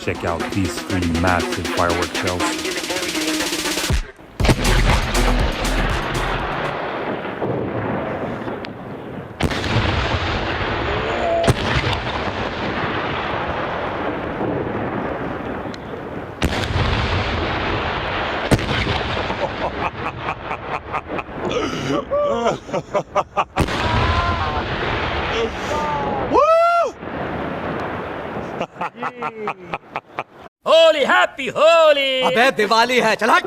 check out these three massive firework shells. Holi happy Holi. अबे दिवाली है, चल हट।